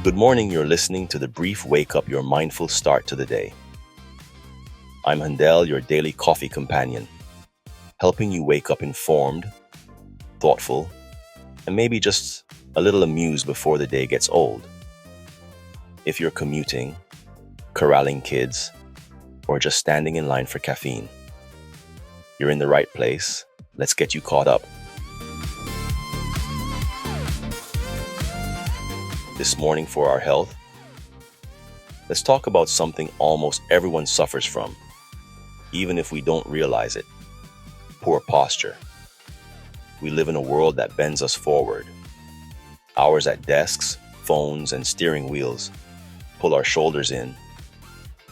Good morning, you're listening to the brief wake up, your mindful start to the day. I'm Handel, your daily coffee companion, helping you wake up informed, thoughtful, and maybe just a little amused before the day gets old. If you're commuting, corralling kids, or just standing in line for caffeine, you're in the right place. Let's get you caught up. This morning for our health, let's talk about something almost everyone suffers from, even if we don't realize it: poor posture. We live in a world that bends us forward. Hours at desks, phones, and steering wheels pull our shoulders in,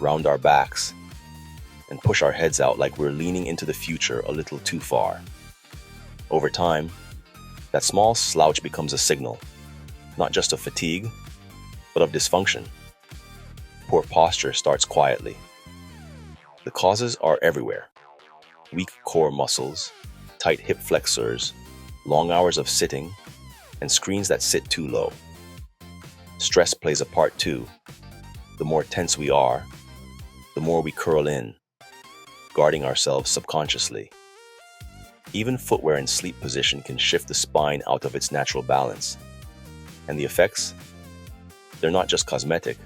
round our backs, and push our heads out like we're leaning into the future a little too far. Over time, that small slouch becomes a signal, not just of fatigue, but of dysfunction. Poor posture starts quietly. The causes are everywhere: weak core muscles, tight hip flexors, long hours of sitting, and screens that sit too low. Stress plays a part too. The more tense we are, the more we curl in, guarding ourselves subconsciously. Even footwear in sleep position can shift the spine out of its natural balance. And the effects? They're not just cosmetic.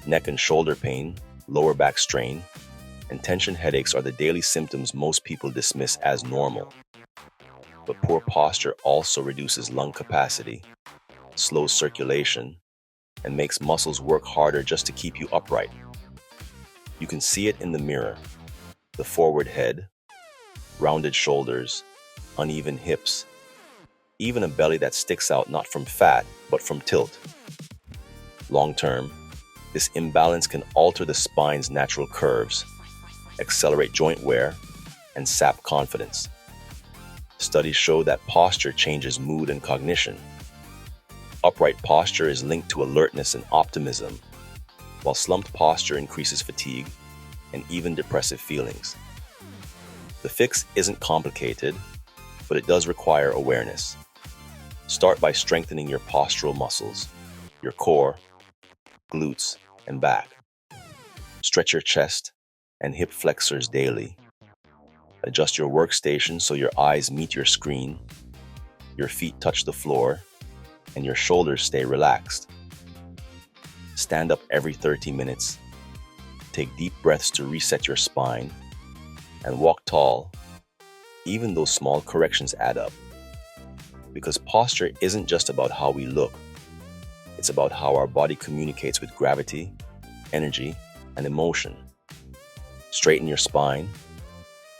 Neck and shoulder pain, lower back strain, and tension headaches are the daily symptoms most people dismiss as normal. But poor posture also reduces lung capacity, slows circulation, and makes muscles work harder just to keep you upright. You can see it in the mirror: the forward head, rounded shoulders, uneven hips, even a belly that sticks out not from fat, but from tilt. Long term, this imbalance can alter the spine's natural curves, accelerate joint wear, and sap confidence. Studies show that posture changes mood and cognition. Upright posture is linked to alertness and optimism, while slumped posture increases fatigue and even depressive feelings. The fix isn't complicated, but it does require awareness. Start by strengthening your postural muscles, your core, glutes, and back. Stretch your chest and hip flexors daily. Adjust your workstation so your eyes meet your screen, your feet touch the floor, and your shoulders stay relaxed. Stand up every 30 minutes. Take deep breaths to reset your spine, and walk tall. Even those small corrections add up. Because posture isn't just about how we look. It's about how our body communicates with gravity, energy, and emotion. Straighten your spine,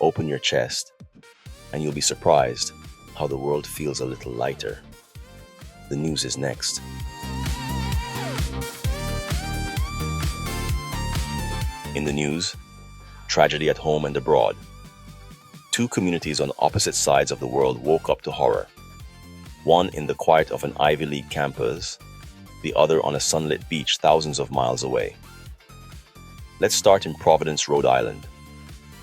open your chest, and you'll be surprised how the world feels a little lighter. The news is next. In the news, tragedy at home and abroad. Two communities on opposite sides of the world woke up to horror. One in the quiet of an Ivy League campus, the other on a sunlit beach thousands of miles away. Let's start in Providence, Rhode Island,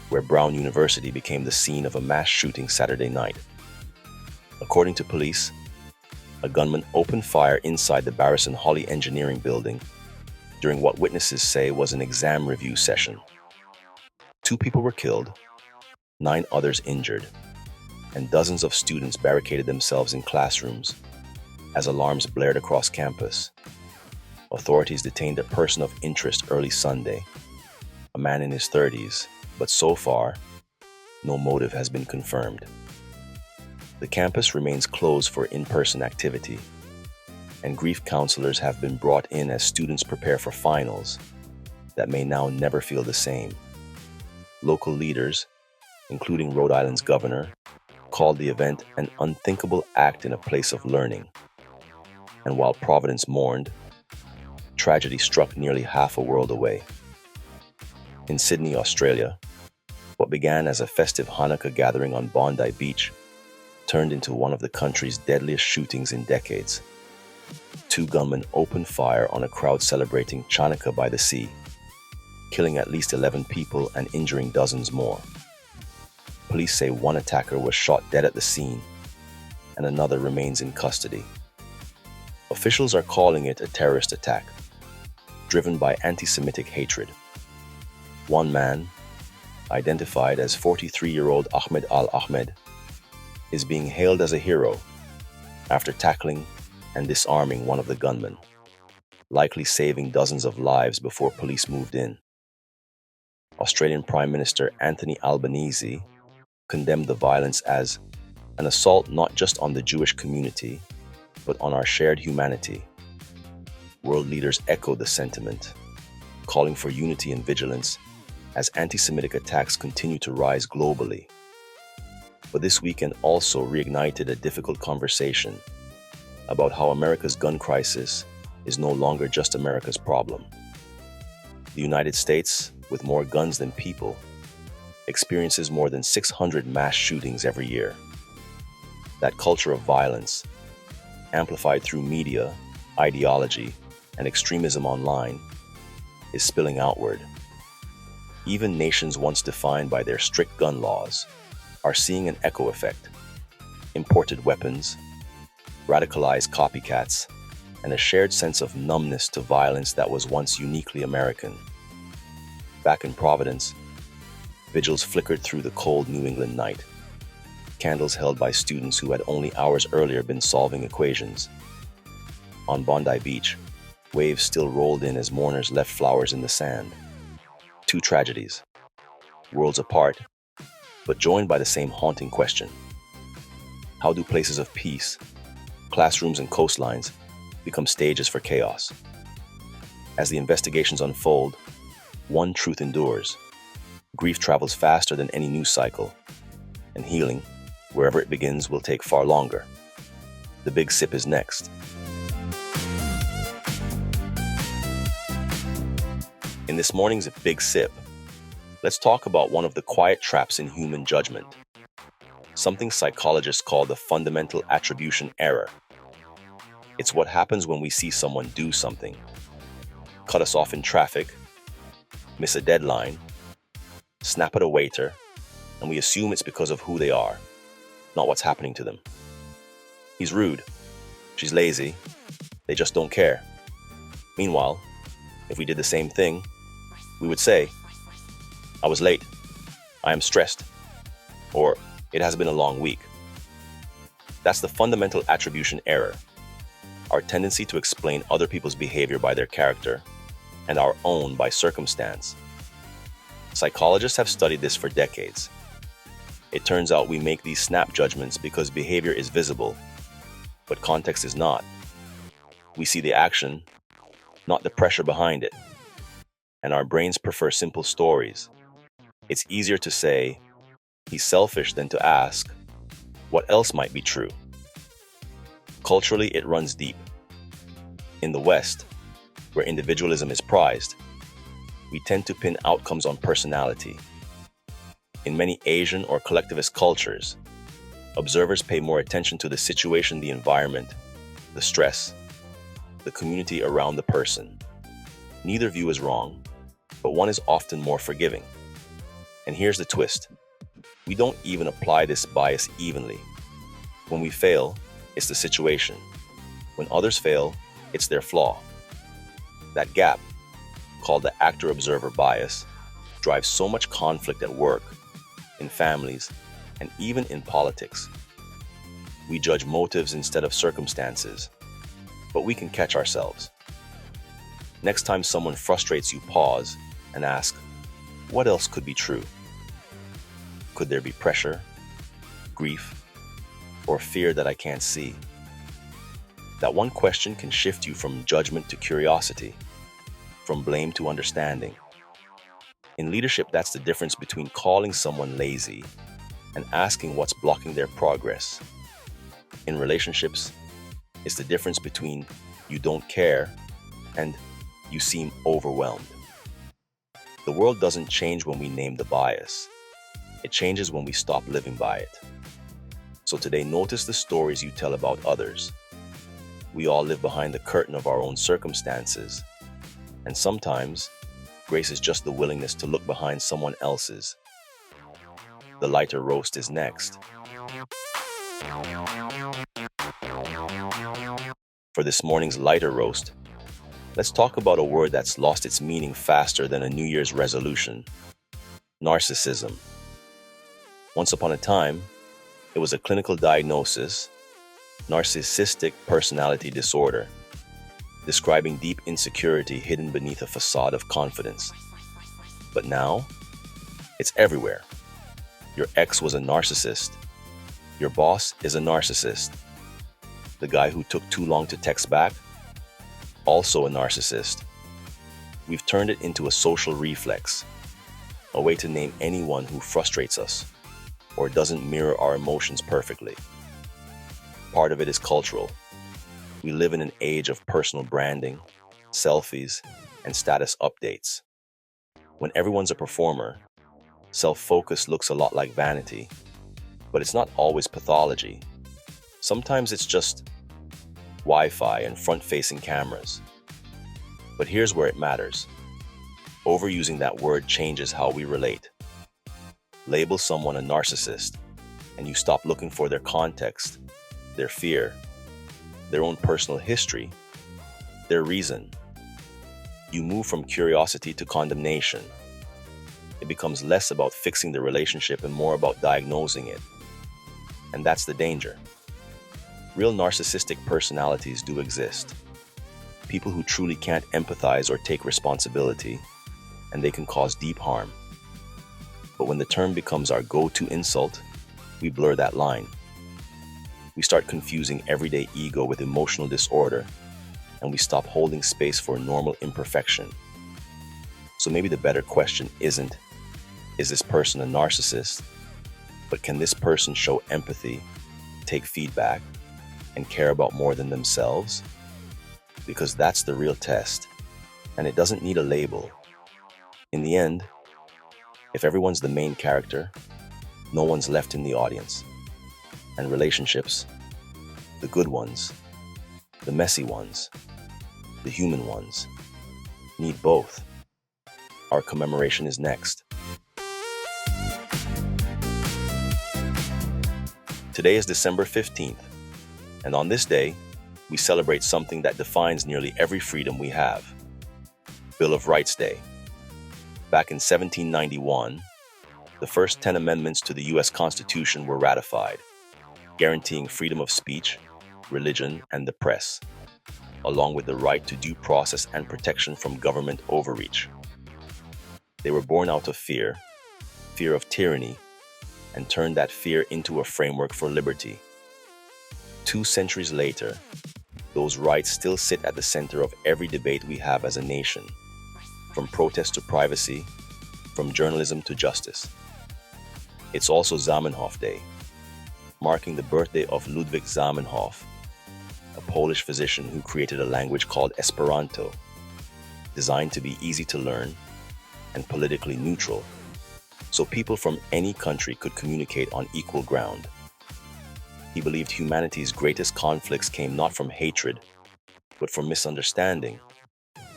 where Brown University became the scene of a mass shooting Saturday night. According to police, a gunman opened fire inside the Barrison Holly Engineering building during what witnesses say was an exam review session. 2 people were killed, 9 others injured, and dozens of students barricaded themselves in classrooms as alarms blared across campus. Authorities detained a person of interest early Sunday, a man in his 30s, but so far, no motive has been confirmed. The campus remains closed for in-person activity, and grief counselors have been brought in as students prepare for finals that may now never feel the same. Local leaders, including Rhode Island's governor, called the event an unthinkable act in a place of learning. And while Providence mourned, tragedy struck nearly half a world away. In Sydney, Australia, what began as a festive Hanukkah gathering on Bondi Beach turned into one of the country's deadliest shootings in decades. 2 gunmen opened fire on a crowd celebrating Chanukah by the sea, killing at least 11 people and injuring dozens more. Police say one attacker was shot dead at the scene, and another remains in custody. Officials are calling it a terrorist attack, driven by anti-Semitic hatred. One man, identified as 43-year-old Ahmed al-Ahmed, is being hailed as a hero after tackling and disarming one of the gunmen, likely saving dozens of lives before police moved in. Australian Prime Minister Anthony Albanese condemned the violence as an assault not just on the Jewish community, but on our shared humanity. World leaders echoed the sentiment, calling for unity and vigilance as anti-Semitic attacks continue to rise globally. But this weekend also reignited a difficult conversation about how America's gun crisis is no longer just America's problem. The United States, with more guns than people, experiences more than 600 mass shootings every year. That culture of violence, amplified through media, ideology, and extremism online, is spilling outward. Even nations once defined by their strict gun laws are seeing an echo effect. Imported weapons, radicalized copycats, and a shared sense of numbness to violence that was once uniquely American. Back in Providence, vigils flickered through the cold New England night, candles held by students who had only hours earlier been solving equations. On Bondi Beach, waves still rolled in as mourners left flowers in the sand. Two tragedies, worlds apart, but joined by the same haunting question. How do places of peace, classrooms and coastlines, become stages for chaos? As the investigations unfold, one truth endures. Grief travels faster than any news cycle, and healing, wherever it begins, will take far longer. The Big Sip is next. In this morning's Big Sip, let's talk about one of the quiet traps in human judgment, something psychologists call the fundamental attribution error. It's what happens when we see someone do something, cut us off in traffic, miss a deadline, snap at a waiter, and we assume it's because of who they are, not what's happening to them. He's rude, she's lazy, they just don't care. Meanwhile, if we did the same thing, we would say, I was late, I am stressed, or it has been a long week. That's the fundamental attribution error, our tendency to explain other people's behavior by their character and our own by circumstance. Psychologists have studied this for decades. It turns out we make these snap judgments because behavior is visible, but context is not. We see the action, not the pressure behind it. And our brains prefer simple stories. It's easier to say, he's selfish, than to ask, what else might be true? Culturally, it runs deep. In the West, where individualism is prized, we tend to pin outcomes on personality. In many Asian or collectivist cultures, observers pay more attention to the situation, the environment, the stress, the community around the person. Neither view is wrong, but one is often more forgiving. And here's the twist. We don't even apply this bias evenly. When we fail, it's the situation. When others fail, it's their flaw. That gap, called the actor-observer bias, drives so much conflict at work, in families, and even in politics. We judge motives instead of circumstances, but we can catch ourselves. Next time someone frustrates you, pause and ask, what else could be true? Could there be pressure, grief, or fear that I can't see? That one question can shift you from judgment to curiosity, from blame to understanding. In leadership, that's the difference between calling someone lazy and asking what's blocking their progress. In relationships, it's the difference between you don't care and you seem overwhelmed. The world doesn't change when we name the bias. It changes when we stop living by it. So today, notice the stories you tell about others. We all live behind the curtain of our own circumstances, and sometimes grace is just the willingness to look behind someone else's. The lighter roast is next. For this morning's lighter roast, let's talk about a word that's lost its meaning faster than a New Year's resolution: narcissism. Once upon a time, it was a clinical diagnosis: narcissistic personality disorder, describing deep insecurity hidden beneath a facade of confidence. But now, it's everywhere. Your ex was a narcissist. Your boss is a narcissist. The guy who took too long to text back, also a narcissist. We've turned it into a social reflex, a way to name anyone who frustrates us or doesn't mirror our emotions perfectly. Part of it is cultural. We live in an age of personal branding, selfies, and status updates. When everyone's a performer, self-focus looks a lot like vanity, but it's not always pathology. Sometimes it's just Wi-Fi and front-facing cameras. But here's where it matters. Overusing that word changes how we relate. Label someone a narcissist, and you stop looking for their context, their fear, their own personal history, their reason. You move from curiosity to condemnation. It becomes less about fixing the relationship and more about diagnosing it. And that's the danger. Real narcissistic personalities do exist. People who truly can't empathize or take responsibility, and they can cause deep harm. But when the term becomes our go-to insult, we blur that line. We start confusing everyday ego with emotional disorder, and we stop holding space for normal imperfection. So maybe the better question isn't, is this person a narcissist? But can this person show empathy, take feedback, and care about more than themselves? Because that's the real test, and it doesn't need a label. In the end, if everyone's the main character, no one's left in the audience. And relationships, the good ones, the messy ones, the human ones, need both. Our commemoration is next. Today is December 15th, and on this day, we celebrate something that defines nearly every freedom we have: Bill of Rights Day. Back in 1791, the first 10 amendments to the U.S. Constitution were ratified, guaranteeing freedom of speech, religion, and the press, along with the right to due process and protection from government overreach. They were born out of fear of tyranny, and turned that fear into a framework for liberty. 2 centuries later, those rights still sit at the center of every debate we have as a nation, from protest to privacy, from journalism to justice. It's also Zamenhof Day, marking the birthday of Ludwig Zamenhof, a Polish physician who created a language called Esperanto, designed to be easy to learn and politically neutral, so people from any country could communicate on equal ground. He believed humanity's greatest conflicts came not from hatred, but from misunderstanding,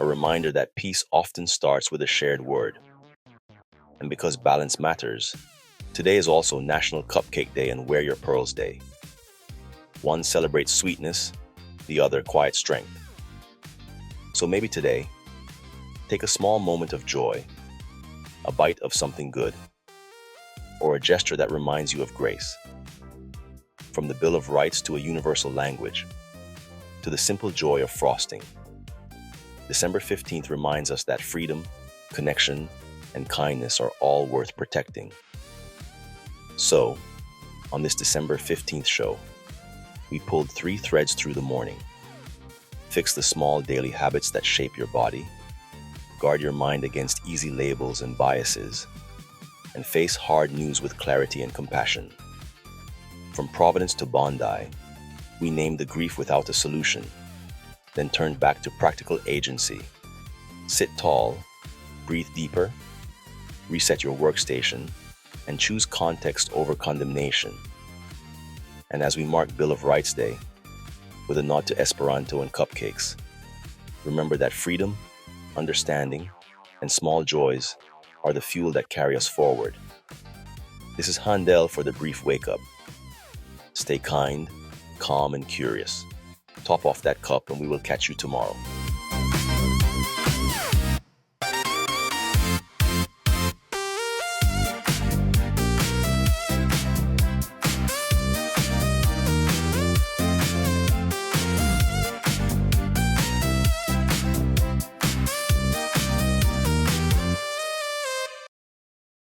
a reminder that peace often starts with a shared word. And because balance matters, today is also National Cupcake Day and Wear Your Pearls Day. One celebrates sweetness, the other quiet strength. So maybe today, take a small moment of joy, a bite of something good, or a gesture that reminds you of grace. From the Bill of Rights to a universal language, to the simple joy of frosting, December 15th reminds us that freedom, connection, and kindness are all worth protecting. So, on this December 15th show, we pulled 3 threads through the morning. Fix the small daily habits that shape your body, guard your mind against easy labels and biases, and face hard news with clarity and compassion. From Providence to Bondi, we named the grief without a solution, then turned back to practical agency. Sit tall, breathe deeper, reset your workstation, and choose context over condemnation. And as we mark Bill of Rights Day, with a nod to Esperanto and cupcakes, remember that freedom, understanding, and small joys are the fuel that carry us forward. This is Handel for the brief wake-up. Stay kind, calm, and curious. top off that cup, and we will catch you tomorrow.